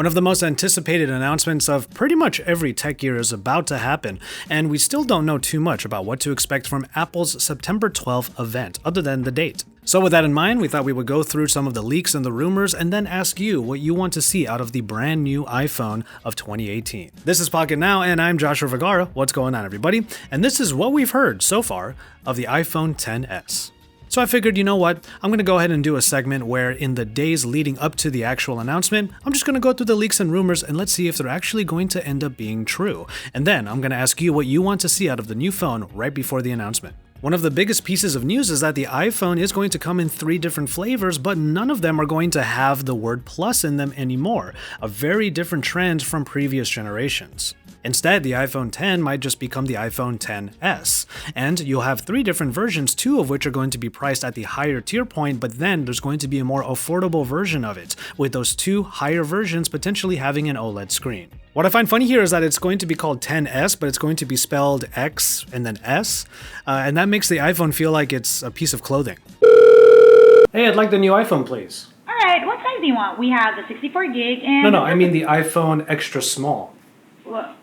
One of the most anticipated announcements of pretty much every tech year is about to happen, and we still don't know too much about what to expect from Apple's September 12th event, other than the date. So with that in mind, we thought we would go through some of the leaks and the rumors and then ask you what you want to see out of the brand new iPhone of 2018. This is Pocketnow, and I'm Joshua Vergara. What's going on, everybody? And this is what we've heard so far of the iPhone XS. So I figured, you know what, I'm going to go ahead and do a segment where in the days leading up to the actual announcement, I'm just going to go through the leaks and rumors and let's see if they're actually going to end up being true. And then I'm going to ask you what you want to see out of the new phone right before the announcement. One of the biggest pieces of news is that the iPhone is going to come in 3 different flavors, but none of them are going to have the word plus in them anymore, a very different trend from previous generations. Instead, the iPhone X might just become the iPhone XS, and you'll have 3 different versions, 2 of which are going to be priced at the higher tier point, but then there's going to be a more affordable version of it, with those 2 higher versions potentially having an OLED screen. What I find funny here is that it's going to be called XS, but it's going to be spelled X and then S, and that makes the iPhone feel like it's a piece of clothing. Hey, I'd like the new iPhone, please. Alright, what size do you want? We have the 64 gig and... No, I mean the iPhone extra small. What?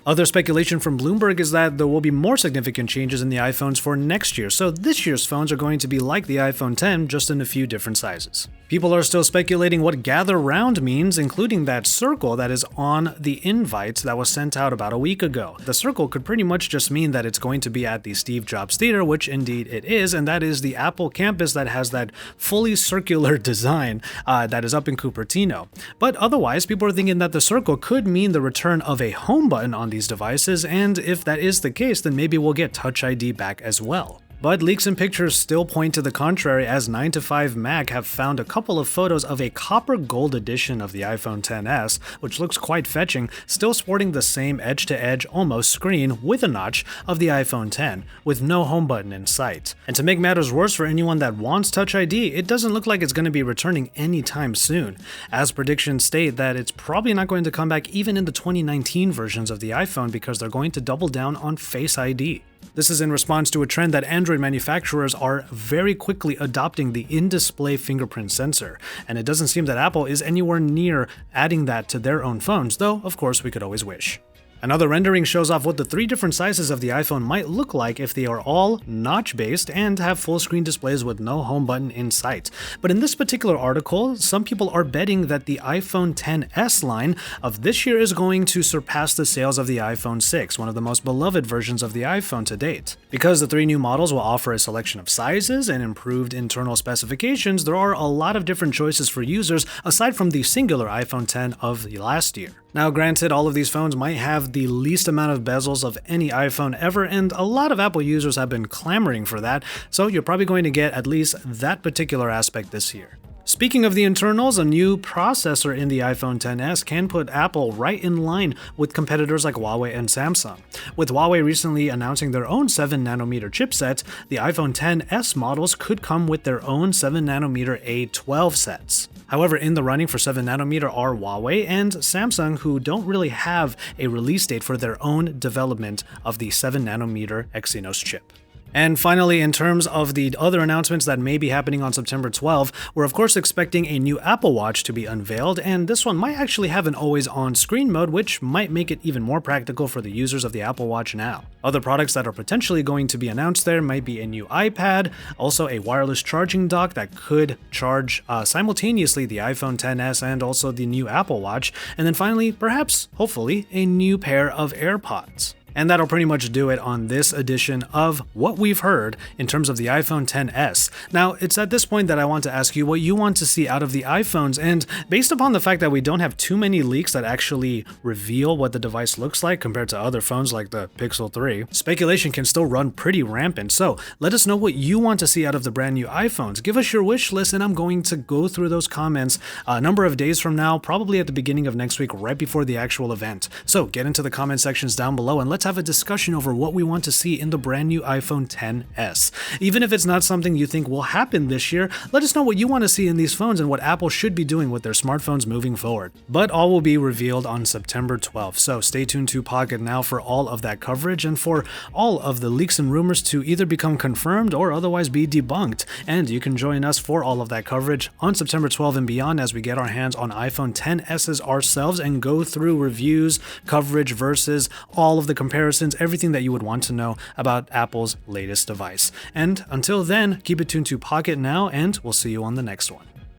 Other speculation from Bloomberg is that there will be more significant changes in the iPhones for next year, so this year's phones are going to be like the iPhone X, just in a few different sizes. People are still speculating what gather round means, including that circle that is on the invite that was sent out about a week ago. The circle could pretty much just mean that it's going to be at the Steve Jobs Theater, which indeed it is, and that is the Apple campus that has that fully circular design that is up in Cupertino. But otherwise, people are thinking that the circle could mean the return of a home button on these devices, and if that is the case, then maybe we'll get Touch ID back as well. But leaks and pictures still point to the contrary, as 9to5Mac have found a couple of photos of a copper gold edition of the iPhone XS, which looks quite fetching, still sporting the same edge-to-edge almost screen with a notch of the iPhone X, with no home button in sight. And to make matters worse for anyone that wants Touch ID, it doesn't look like it's going to be returning anytime soon, as predictions state that it's probably not going to come back even in the 2019 versions of the iPhone because they're going to double down on Face ID. This is in response to a trend that Android manufacturers are very quickly adopting the in-display fingerprint sensor, and it doesn't seem that Apple is anywhere near adding that to their own phones, though of course we could always wish. Another rendering shows off what the 3 different sizes of the iPhone might look like if they are all notch-based and have full-screen displays with no home button in sight. But in this particular article, some people are betting that the iPhone XS line of this year is going to surpass the sales of the iPhone 6, one of the most beloved versions of the iPhone to date. Because the 3 new models will offer a selection of sizes and improved internal specifications, there are a lot of different choices for users aside from the singular iPhone X of the last year. Now granted, all of these phones might have the least amount of bezels of any iPhone ever, and a lot of Apple users have been clamoring for that, so you're probably going to get at least that particular aspect this year. Speaking of the internals, a new processor in the iPhone XS can put Apple right in line with competitors like Huawei and Samsung. With Huawei recently announcing their own 7nm chipset, the iPhone XS models could come with their own 7nm A12 sets. However, in the running for 7nm are Huawei and Samsung, who don't really have a release date for their own development of the 7nm Exynos chip. And finally, in terms of the other announcements that may be happening on September 12th, we're of course expecting a new Apple Watch to be unveiled, and this one might actually have an always-on screen mode, which might make it even more practical for the users of the Apple Watch now. Other products that are potentially going to be announced there might be a new iPad, also a wireless charging dock that could charge simultaneously the iPhone XS and also the new Apple Watch, and then finally, perhaps, hopefully, a new pair of AirPods. And that'll pretty much do it on this edition of what we've heard in terms of the iPhone XS. Now, it's at this point that I want to ask you what you want to see out of the iPhones, and based upon the fact that we don't have too many leaks that actually reveal what the device looks like compared to other phones like the Pixel 3, speculation can still run pretty rampant. So let us know what you want to see out of the brand new iPhones. Give us your wish list, and I'm going to go through those comments a number of days from now, probably at the beginning of next week, right before the actual event. So get into the comment sections down below and let's have a discussion over what we want to see in the brand new iPhone XS. Even if it's not something you think will happen this year, let us know what you want to see in these phones and what Apple should be doing with their smartphones moving forward. But all will be revealed on September 12th, so stay tuned to Pocketnow for all of that coverage and for all of the leaks and rumors to either become confirmed or otherwise be debunked. And you can join us for all of that coverage on September 12th and beyond as we get our hands on iPhone XS's ourselves and go through reviews, coverage, versus all of the comparisons, everything that you would want to know about Apple's latest device. And until then, keep it tuned to Pocketnow, and we'll see you on the next one.